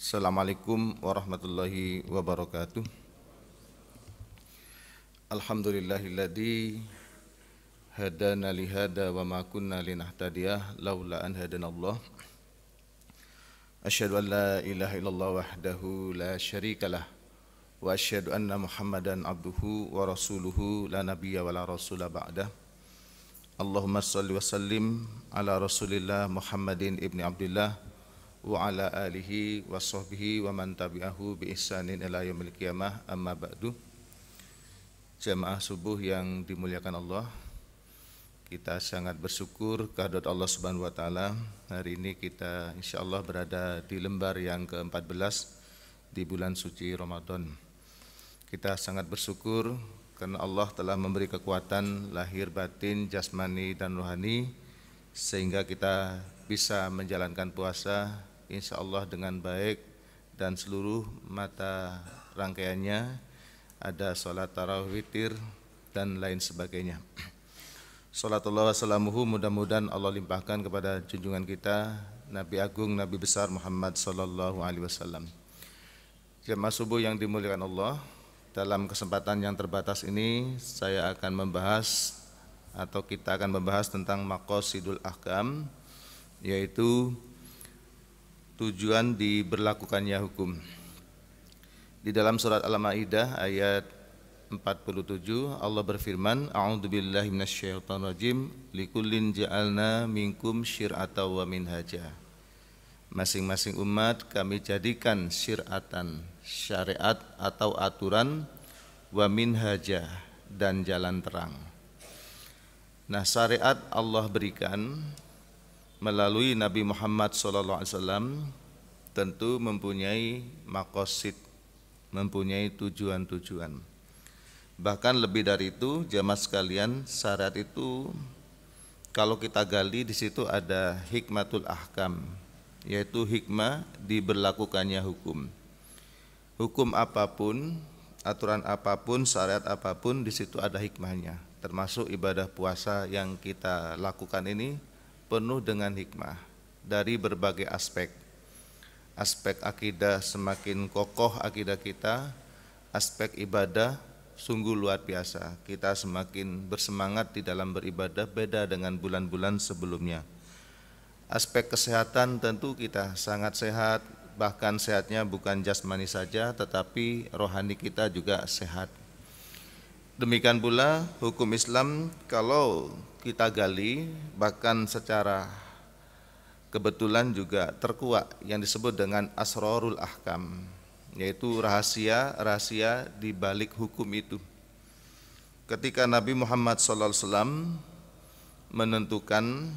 Assalamualaikum warahmatullahi wabarakatuh. Alhamdulillahilladzi hadana lihada wa ma kunna linahtadiyah laula an hadanallah. Asyhadu an la ilaha illallah wahdahu la syarikalah wa asyhadu anna Muhammadan abduhu wa rasuluhu la nabiyya wa la rasula ba'dah. Allahumma shalli wa sallim ala Rasulillah Muhammadin ibni Abdullah wa ala alihi wa sahbihi wa man tabi'ahu bi ihsanin ila yaumil qiyamah, amma ba'du. Jamaah subuh yang dimuliakan Allah, kita sangat bersyukur kehadirat Allah Subhanahu wa taala. Hari ini kita insyaallah berada di lembar yang ke-14 di bulan suci Ramadan. Kita sangat bersyukur karena Allah telah memberi kekuatan lahir batin, jasmani dan rohani sehingga kita bisa menjalankan puasa insyaallah dengan baik, dan seluruh mata rangkaiannya ada sholat tarawih, witir dan lain sebagainya. Sholatullah wassalamuhu, mudah-mudahan Allah limpahkan kepada junjungan kita Nabi Agung, Nabi besar Muhammad sallallahu alaihi wasallam. Jemaah subuh yang dimuliakan Allah, dalam kesempatan yang terbatas ini saya akan membahas atau kita akan membahas tentang maqasidul ahkam, yaitu tujuan diberlakukannya hukum. Di dalam surat Al-Maidah ayat 47 Allah berfirman, a'udzubillahi minasyaitonirrajim, likullin ja'alna minkum syir'atan wa minhaja. Masing-masing umat kami jadikan syir'atan, syariat atau aturan, wa minhaja dan jalan terang. Nah, syariat Allah berikan melalui Nabi Muhammad SAW tentu mempunyai maqasid, mempunyai tujuan-tujuan. Bahkan lebih dari itu, jamaah sekalian, syariat itu kalau kita gali di situ ada hikmatul ahkam, yaitu hikmah diberlakukannya hukum. Hukum apapun, aturan apapun, syariat apapun, di situ ada hikmahnya. Termasuk ibadah puasa yang kita lakukan ini penuh dengan hikmah dari berbagai aspek. Aspek akidah, semakin kokoh akidah kita, aspek ibadah sungguh luar biasa. Kita semakin bersemangat di dalam beribadah, beda dengan bulan-bulan sebelumnya. Aspek kesehatan tentu kita sangat sehat, bahkan sehatnya bukan jasmani saja tetapi rohani kita juga sehat. Demikian pula hukum Islam kalau kita gali, bahkan secara kebetulan juga terkuak yang disebut dengan asrarul ahkam, yaitu rahasia-rahasia di balik hukum itu. Ketika Nabi Muhammad SAW menentukan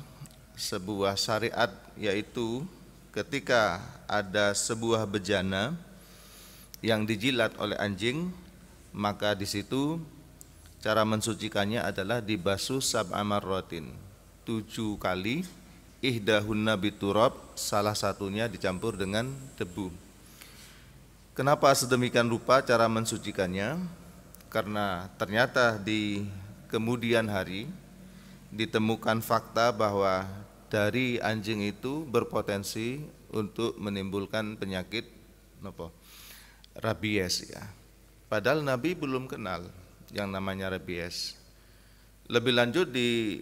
sebuah syariat, yaitu ketika ada sebuah bejana yang dijilat oleh anjing, maka di situ cara mensucikannya adalah dibasuh sab'a marratin, 7 kali, ihdahunna biturab, salah satunya dicampur dengan debu. Kenapa sedemikian rupa cara mensucikannya? Karena ternyata di kemudian hari ditemukan fakta bahwa dari anjing itu berpotensi untuk menimbulkan penyakit rabies ya. Padahal Nabi belum kenal yang namanya rabies. Lebih lanjut di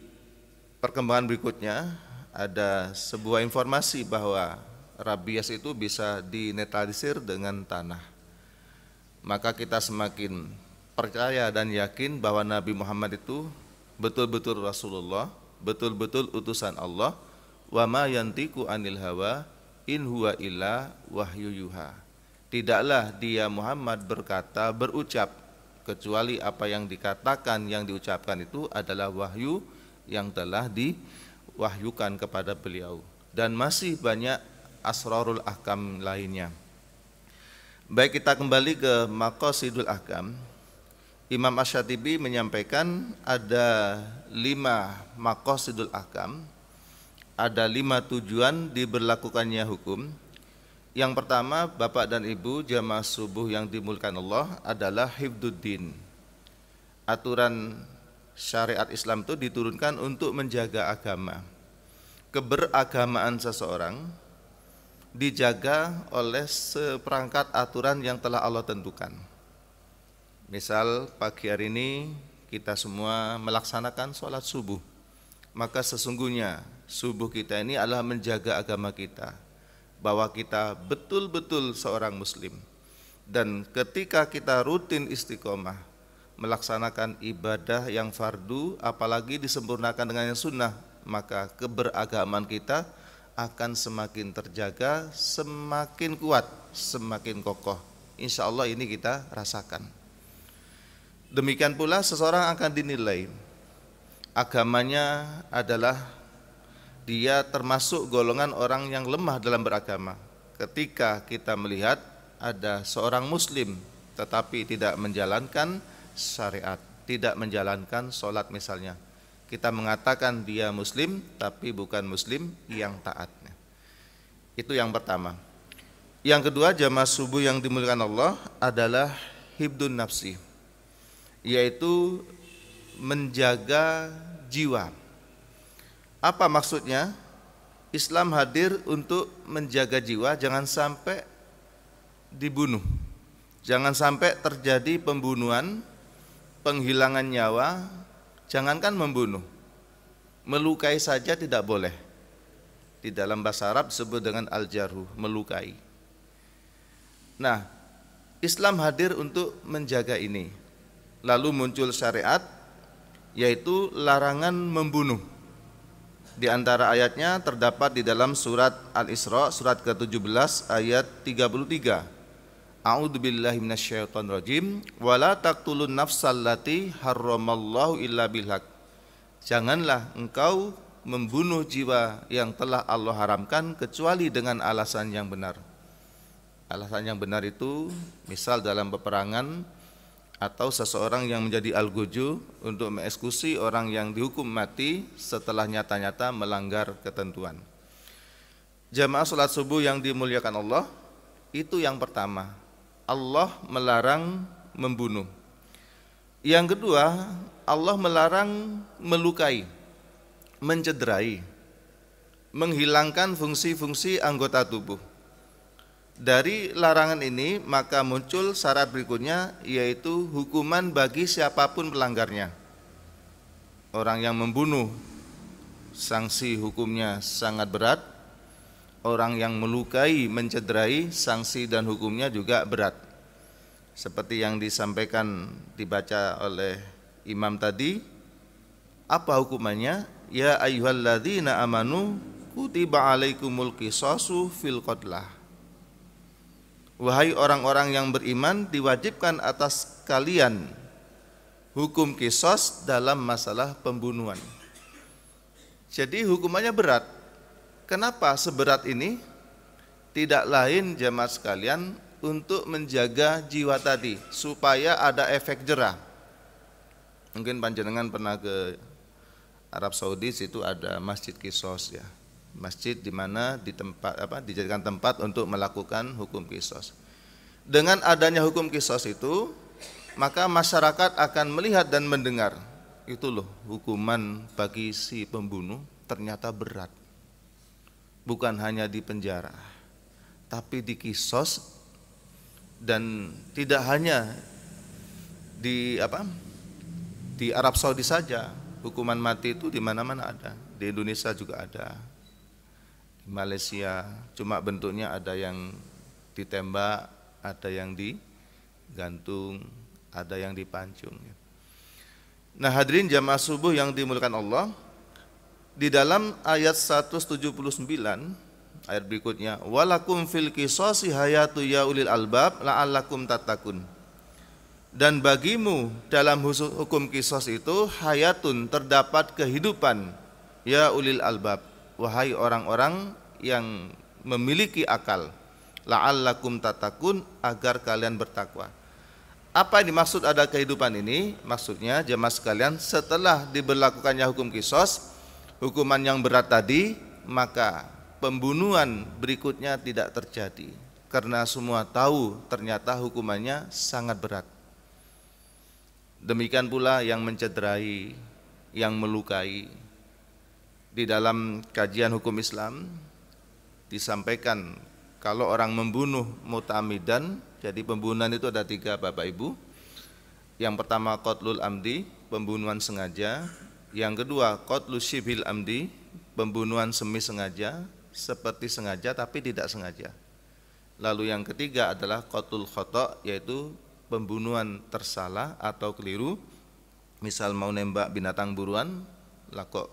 perkembangan berikutnya ada sebuah informasi bahwa rabies itu bisa dinetralisir dengan tanah. Maka kita semakin percaya dan yakin bahwa Nabi Muhammad itu betul-betul Rasulullah, betul-betul utusan Allah. Wa ma yantiqu anil hawa in huwa illa wahyu yuha. Tidaklah dia Muhammad berkata, berucap, kecuali apa yang dikatakan, yang diucapkan itu adalah wahyu yang telah diwahyukan kepada beliau. Dan masih banyak asrarul ahkam lainnya. Baik, kita kembali ke maqasidul ahkam. Imam Asy-Syatibi menyampaikan ada 5 maqasidul ahkam, ada 5 tujuan diberlakukannya hukum. Yang pertama, Bapak dan Ibu jamaah subuh yang dimuliakan Allah, adalah hifdzuddin. Aturan syariat Islam itu diturunkan untuk menjaga agama. Keberagamaan seseorang dijaga oleh seperangkat aturan yang telah Allah tentukan. Misal pagi hari ini kita semua melaksanakan sholat subuh, maka sesungguhnya subuh kita ini adalah menjaga agama kita, bahwa kita betul-betul seorang muslim. Dan ketika kita rutin istiqomah melaksanakan ibadah yang fardu, apalagi disempurnakan dengan yang sunnah, maka keberagaman kita akan semakin terjaga, semakin kuat, semakin kokoh. Insya Allah ini kita rasakan. Demikian pula seseorang akan dinilai agamanya adalah dia termasuk golongan orang yang lemah dalam beragama. Ketika kita melihat ada seorang muslim tetapi tidak menjalankan syariat, tidak menjalankan sholat misalnya, kita mengatakan dia muslim tapi bukan muslim yang taat. Itu yang pertama. Yang kedua, jamaah subuh yang dimuliakan Allah adalah hibdun nafsi, yaitu menjaga jiwa. Apa maksudnya? Islam hadir untuk menjaga jiwa, jangan sampai dibunuh, jangan sampai terjadi pembunuhan, penghilangan nyawa. Jangankan membunuh, melukai saja tidak boleh. Di dalam bahasa Arab disebut dengan al-jarhu, melukai. Nah, Islam hadir untuk menjaga ini. Lalu muncul syariat, yaitu larangan membunuh. Di antara ayatnya terdapat di dalam surat Al-Isra, surat ke-17 ayat 33. A'udzubillahi minasyaitonirrajim, wala taqtulun nafsallati harramallahu illa bilhaq. Janganlah engkau membunuh jiwa yang telah Allah haramkan kecuali dengan alasan yang benar. Alasan yang benar itu misal dalam peperangan, atau seseorang yang menjadi al-guju untuk mengeksekusi orang yang dihukum mati setelah nyata-nyata melanggar ketentuan. Jamaah salat subuh yang dimuliakan Allah, itu yang pertama, Allah melarang membunuh. Yang kedua, Allah melarang melukai, mencederai, menghilangkan fungsi-fungsi anggota tubuh. Dari larangan ini maka muncul syarat berikutnya, yaitu hukuman bagi siapapun pelanggarnya. Orang yang membunuh, sanksi hukumnya sangat berat. Orang yang melukai, mencederai, sanksi dan hukumnya juga berat. Seperti yang disampaikan, dibaca oleh imam tadi. Apa hukumannya? Ya ayyuhalladzina amanu kutiba alaikumul qisasu fil qatlah. Wahai orang-orang yang beriman, diwajibkan atas kalian hukum qisas dalam masalah pembunuhan. Jadi hukumannya berat. Kenapa seberat ini? Tidak lain jamaah sekalian, untuk menjaga jiwa tadi supaya ada efek jerah. Mungkin panjenengan pernah ke Arab Saudi, situ ada Masjid Qisas ya. Masjid di mana dijadikan tempat untuk melakukan hukum qisas. Dengan adanya hukum qisas itu, maka masyarakat akan melihat dan mendengar, itu loh hukuman bagi si pembunuh ternyata berat. Bukan hanya di penjara, tapi di qisas, dan tidak hanya di Arab Saudi saja. Hukuman mati itu di mana-mana ada. Di Indonesia juga ada. Malaysia, cuma bentuknya ada yang ditembak, ada yang digantung, ada yang dipancung. Nah hadirin jamaah subuh yang dimuliakan Allah, di dalam ayat 179 ayat berikutnya, walakum fil qisasi hayatu ya ulil albab la'allakum tattaqun. Dan bagimu dalam hukum qisas itu hayatun, terdapat kehidupan, ya ulil albab, wahai orang-orang yang memiliki akal, la'allakum tattaqun, agar kalian bertakwa. Apa yang dimaksud ada kehidupan ini? Maksudnya jemaah sekalian, setelah diberlakukannya hukum qisas, hukuman yang berat tadi, maka pembunuhan berikutnya tidak terjadi, karena semua tahu ternyata hukumannya sangat berat. Demikian pula yang mencederai, yang melukai. Di dalam kajian hukum Islam disampaikan Kalau orang membunuh muta'amidan, jadi pembunuhan itu ada 3 Bapak Ibu. Yang pertama qatlul amdi, pembunuhan sengaja. Yang kedua qatlus syibhil amdi, pembunuhan semi sengaja, seperti sengaja tapi tidak sengaja. Lalu yang ketiga adalah qatlul khata', yaitu pembunuhan tersalah atau keliru. Misal mau nembak binatang buruan, lah kok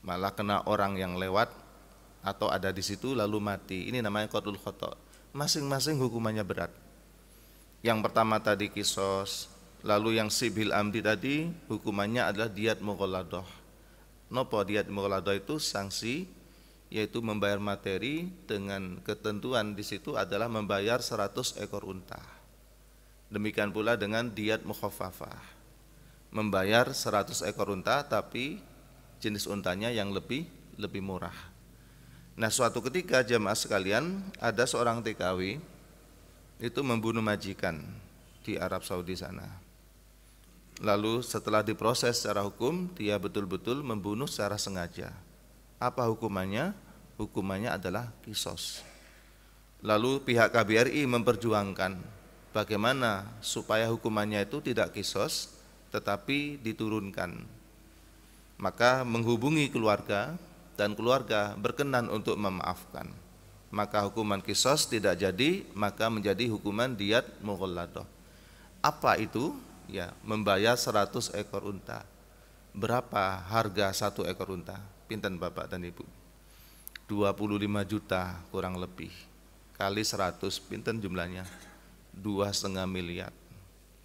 malah kena orang yang lewat atau ada di situ lalu mati. Ini namanya qatlul khata'. Masing-masing hukumannya berat. Yang pertama tadi kisos, lalu yang sibil amdi tadi hukumannya adalah diat mughalladah. Nopo diat mughalladah itu sanksi, yaitu membayar materi dengan ketentuan di situ adalah membayar 100 ekor unta. Demikian pula dengan diat mukhaffafah, membayar 100 ekor unta tapi jenis untanya yang lebih murah. Nah, suatu ketika jamaah sekalian, ada seorang TKW itu membunuh majikan di Arab Saudi sana. Lalu setelah diproses secara hukum, dia betul-betul membunuh secara sengaja. Apa hukumannya? Hukumannya adalah kisos. Lalu pihak KBRI memperjuangkan bagaimana supaya hukumannya itu tidak kisos tetapi diturunkan. Maka menghubungi keluarga dan keluarga berkenan untuk memaafkan. Maka hukuman kisos tidak jadi, maka menjadi hukuman diat mughalladah. Apa itu? Ya, membayar 100 ekor unta. Berapa harga 1 ekor unta? Pinten Bapak dan Ibu? 25 juta kurang lebih. Kali 100, pinten jumlahnya? 2,5 miliar.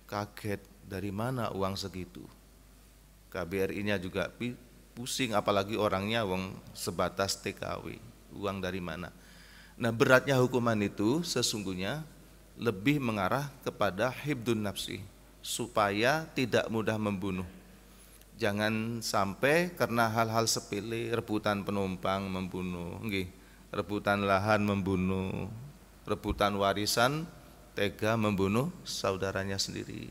Kaget, dari mana uang segitu? KBRI-nya juga pusing, apalagi orangnya wong sebatas TKW. Uang dari mana? Nah, beratnya hukuman itu sesungguhnya lebih mengarah kepada hibdun nafsi, supaya tidak mudah membunuh. Jangan sampai karena hal-hal sepele, rebutan penumpang membunuh, rebutan lahan membunuh, rebutan warisan tega membunuh saudaranya sendiri.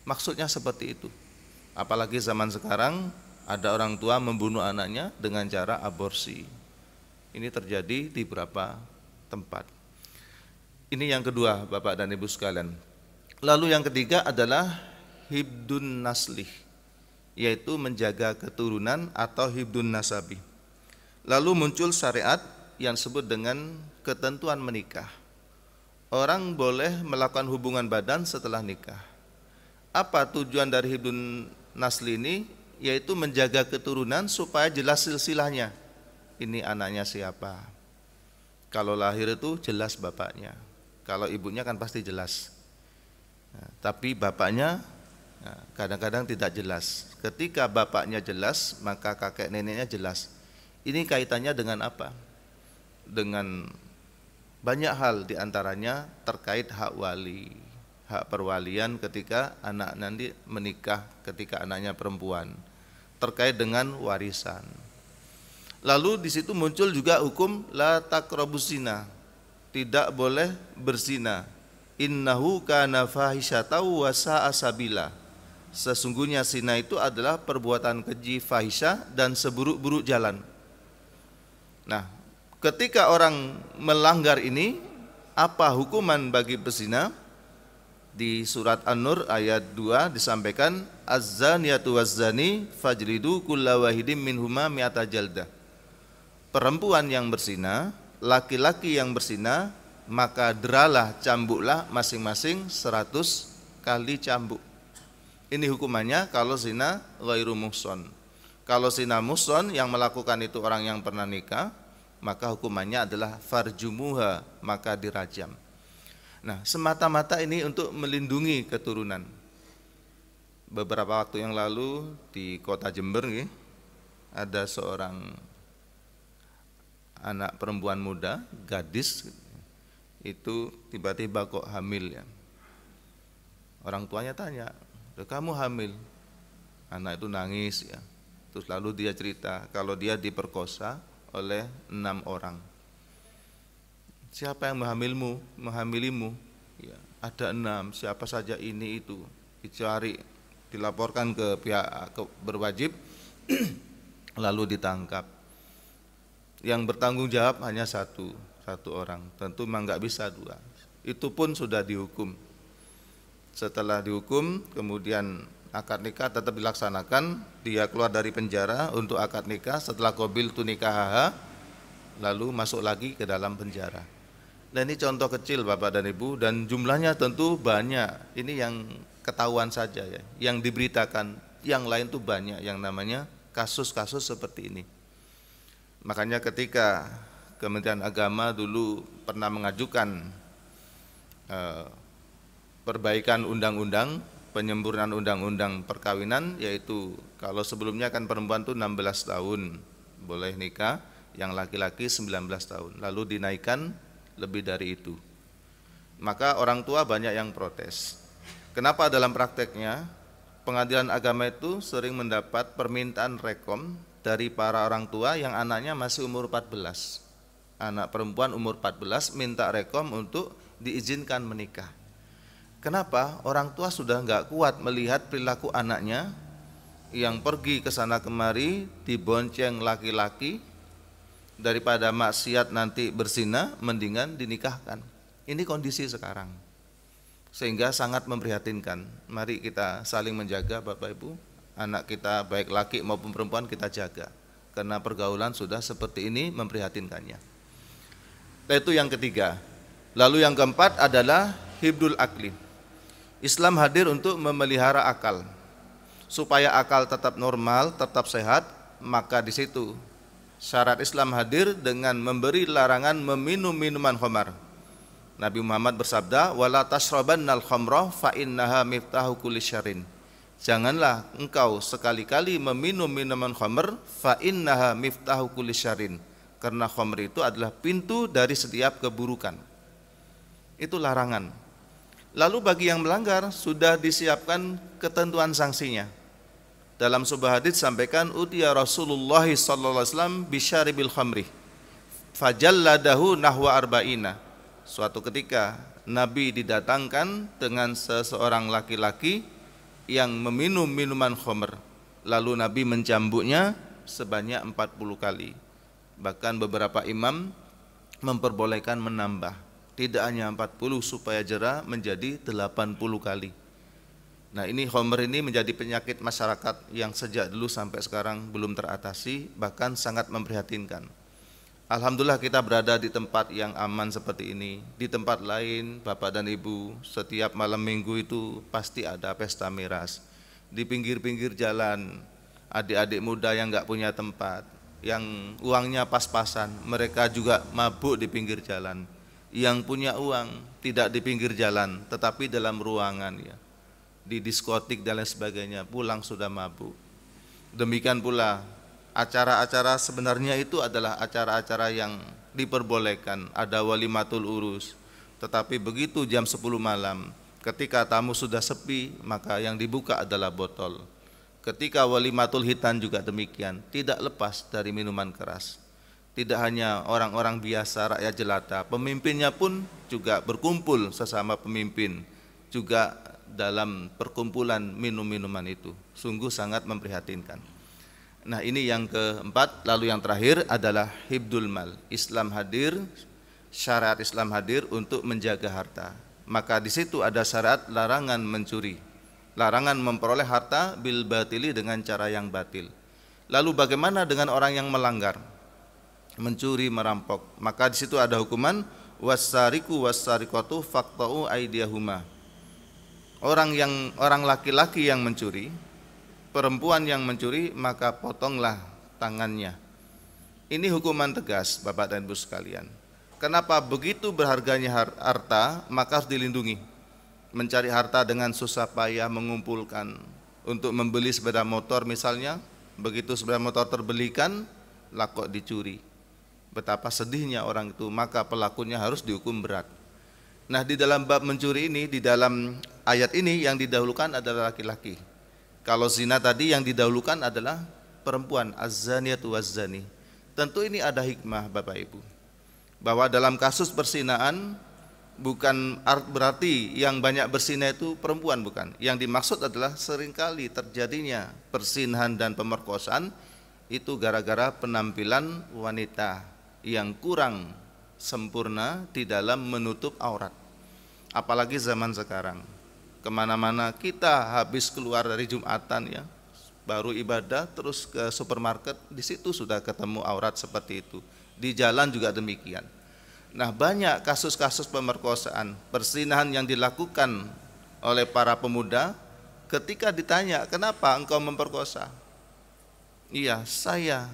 Maksudnya seperti itu. Apalagi zaman sekarang ada orang tua membunuh anaknya dengan cara aborsi. Ini terjadi di beberapa tempat. Ini yang kedua Bapak dan Ibu sekalian. Lalu yang ketiga adalah hibdun naslih, yaitu menjaga keturunan atau hibdun nasabi. Lalu muncul syariat yang disebut dengan ketentuan menikah. Orang boleh melakukan hubungan badan setelah nikah. Apa tujuan dari hibdun nasli ini? Yaitu menjaga keturunan supaya jelas silsilahnya. Ini anaknya siapa? Kalau lahir itu jelas bapaknya. Kalau ibunya kan pasti jelas. Nah, tapi bapaknya kadang-kadang tidak jelas. Ketika bapaknya jelas, maka kakek neneknya jelas. Ini kaitannya dengan apa? Dengan banyak hal, diantaranya terkait hak wali, hak perwalian ketika anak nanti menikah, ketika anaknya perempuan, terkait dengan warisan. Lalu di situ muncul juga hukum la taqrabuz zina, tidak boleh berzina. Innahu kana fahisyatan wa sa'a sabila. Sesungguhnya zina itu adalah perbuatan keji, fahisyah dan seburuk-buruk jalan. Nah, ketika orang melanggar ini, apa hukuman bagi pezina? Di surat An-Nur ayat 2 disampaikan az-zaniyatu waz-zani fajlidu kulla wahidin minhuma mi'ata jaldah. Perempuan yang berzina, laki-laki yang berzina, maka deralah, cambuklah masing-masing 100 kali cambuk. Ini hukumannya kalau zina ghairu muhson. Kalau zina muhson yang melakukan itu orang yang pernah nikah, maka hukumannya adalah farjumuha, maka dirajam. Nah, semata-mata ini untuk melindungi keturunan. Beberapa waktu yang lalu di kota Jember ada seorang anak perempuan muda, gadis, itu tiba-tiba kok hamil ya. Orang tuanya tanya, kamu hamil? Anak itu nangis ya. Terus lalu dia cerita kalau dia diperkosa oleh 6 orang. Siapa yang menghamilimu? Ya, ada 6. Siapa saja ini itu? Dicari, dilaporkan ke pihak berwajib, lalu ditangkap. Yang bertanggung jawab hanya satu orang, tentu memang nggak bisa dua. Itu pun sudah dihukum. Setelah dihukum, kemudian akad nikah tetap dilaksanakan. Dia keluar dari penjara untuk akad nikah. Setelah qabiltu nikahaha, lalu masuk lagi ke dalam penjara. Dan ini contoh kecil Bapak dan Ibu, dan jumlahnya tentu banyak. Ini yang ketahuan saja ya, yang diberitakan. Yang lain tuh banyak yang namanya kasus-kasus seperti ini. Makanya ketika Kementerian Agama dulu pernah mengajukan perbaikan undang-undang, penyempurnaan undang-undang perkawinan, yaitu kalau sebelumnya kan perempuan itu 16 tahun boleh nikah, yang laki-laki 19 tahun, lalu dinaikkan lebih dari itu. Maka orang tua banyak yang protes. Kenapa dalam prakteknya pengadilan agama itu sering mendapat permintaan rekom dari para orang tua yang anaknya masih umur 14. Anak perempuan umur 14 minta rekom untuk diizinkan menikah. Kenapa? Orang tua sudah nggak kuat melihat perilaku anaknya yang pergi ke sana kemari dibonceng laki-laki, daripada maksiat nanti berzina, mendingan dinikahkan. Ini kondisi sekarang, sehingga sangat memprihatinkan. Mari kita saling menjaga Bapak Ibu, anak kita baik laki maupun perempuan kita jaga, karena pergaulan sudah seperti ini memprihatinkannya. Itu yang ketiga. Lalu yang keempat adalah hibdul akli. Islam hadir untuk memelihara akal, supaya akal tetap normal, tetap sehat. Maka di situ syarat Islam hadir dengan memberi larangan meminum minuman khamar. Nabi Muhammad bersabda, wala tashrabannal khamra fa innaha miftahu kulli syarrin. Janganlah engkau sekali-kali meminum minuman khamr, fa innaha miftahu kulli syarrin. Karena khamr itu adalah pintu dari setiap keburukan. Itu larangan. Lalu bagi yang melanggar sudah disiapkan ketentuan sanksinya. Dalam sebuah hadis sampaikan, utiya Rasulullah sallallahu alaihi wasallam bisyaribil khamri fajalladahu nahwa arba'ina. Suatu ketika Nabi didatangkan dengan seseorang laki-laki yang meminum minuman khamr, lalu Nabi mencambuknya sebanyak 40 kali. Bahkan beberapa imam memperbolehkan menambah, tidak hanya 40 supaya jera menjadi 80 kali. Nah, ini khamr ini menjadi penyakit masyarakat yang sejak dulu sampai sekarang belum teratasi, bahkan sangat memprihatinkan. Alhamdulillah kita berada di tempat yang aman seperti ini. Di tempat lain Bapak dan Ibu, setiap malam minggu itu pasti ada pesta miras. Di pinggir-pinggir jalan, adik-adik muda yang enggak punya tempat, yang uangnya pas-pasan, mereka juga mabuk di pinggir jalan. Yang punya uang tidak di pinggir jalan, tetapi dalam ruangan ya, di diskotik dan lain sebagainya, pulang sudah mabuk. Demikian pula acara-acara sebenarnya itu adalah acara-acara yang diperbolehkan, ada walimatul urus, tetapi begitu jam 10 malam ketika tamu sudah sepi, maka yang dibuka adalah botol. Ketika walimatul hitan juga demikian, tidak lepas dari minuman keras. Tidak hanya orang-orang biasa, rakyat jelata, pemimpinnya pun juga berkumpul sesama pemimpin, juga dalam perkumpulan minum-minuman itu. Sungguh sangat memprihatinkan. Nah, ini yang keempat. Lalu yang terakhir adalah hibdul mal. Islam hadir, syariat Islam hadir untuk menjaga harta. Maka di situ ada syarat larangan mencuri, larangan memperoleh harta bil batili, dengan cara yang batil. Lalu bagaimana dengan orang yang melanggar, mencuri, merampok? Maka di situ ada hukuman wasariku wasariqatu faqta'u aydiyahuma. Orang laki-laki yang mencuri, perempuan yang mencuri, maka potonglah tangannya. Ini hukuman tegas Bapak dan Ibu sekalian. Kenapa? Begitu berharganya harta, maka harus dilindungi. Mencari harta dengan susah payah, mengumpulkan untuk membeli sepeda motor misalnya, begitu sepeda motor terbelikan, lah kok dicuri. Betapa sedihnya orang itu, maka pelakunya harus dihukum berat. Nah, di dalam bab mencuri ini, di dalam ayat ini yang didahulukan adalah laki-laki. Kalau zina tadi yang didahulukan adalah perempuan, az-zaniyatu waz-zani. Tentu ini ada hikmah Bapak Ibu, bahwa dalam kasus perzinaan bukan berarti yang banyak berzina itu perempuan, bukan. Yang dimaksud adalah seringkali terjadinya perzinahan dan pemerkosaan itu gara-gara penampilan wanita yang kurang sempurna di dalam menutup aurat. Apalagi zaman sekarang, kemana-mana kita habis keluar dari Jumatan ya, baru ibadah terus ke supermarket, di situ sudah ketemu aurat seperti itu. Di jalan juga demikian. Nah, banyak kasus-kasus pemerkosaan, perzinahan yang dilakukan oleh para pemuda. Ketika ditanya, kenapa engkau memperkosa? Iya, saya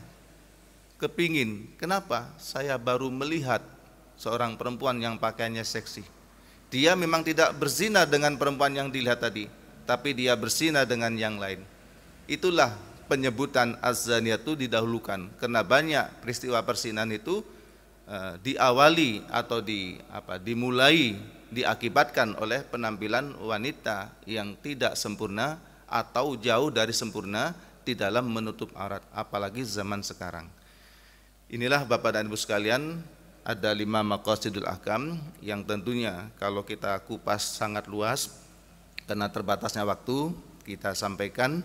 kepingin. Kenapa? Saya baru melihat seorang perempuan yang pakaiannya seksi. Dia memang tidak berzina dengan perempuan yang dilihat tadi, tapi dia berzina dengan yang lain. Itulah penyebutan az-zaniyatu didahulukan, karena banyak peristiwa perzinahan itu diawali atau dimulai diakibatkan oleh penampilan wanita yang tidak sempurna atau jauh dari sempurna di dalam menutup aurat, apalagi zaman sekarang. Inilah Bapak dan Ibu sekalian, ada 5 maqasidul ahkam yang tentunya kalau kita kupas sangat luas karena terbatasnya waktu, kita sampaikan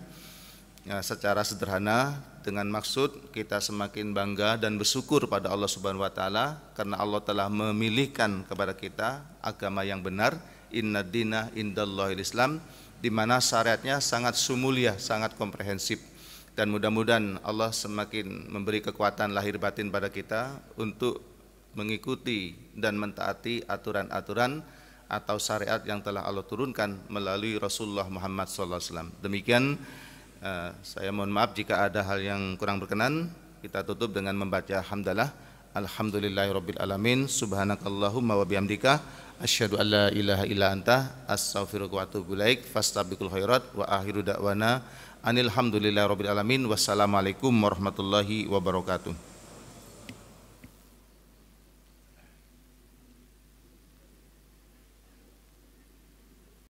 ya, secara sederhana dengan maksud kita semakin bangga dan bersyukur pada Allah Subhanahu wa taala karena Allah telah memilihkan kepada kita agama yang benar, innad dina indallahil Islam, di mana syariatnya sangat sumulia, sangat komprehensif. Dan mudah-mudahan Allah semakin memberi kekuatan lahir batin pada kita untuk mengikuti dan mentaati aturan-aturan atau syariat yang telah Allah turunkan melalui Rasulullah Muhammad SAW. Demikian. Saya mohon maaf jika ada hal yang kurang berkenan. Kita tutup dengan membaca hamdalah. Alhamdulillahirabbil alamin. Subhanakallahumma wa bihamdika asyhadu an la ilaha illa anta astaghfiruka wa atubu ilaik. Fastabiqul khairat wa akhiru da'wana anil hamdulillahirabbil alamin. Wassalamualaikum warahmatullahi wabarakatuh.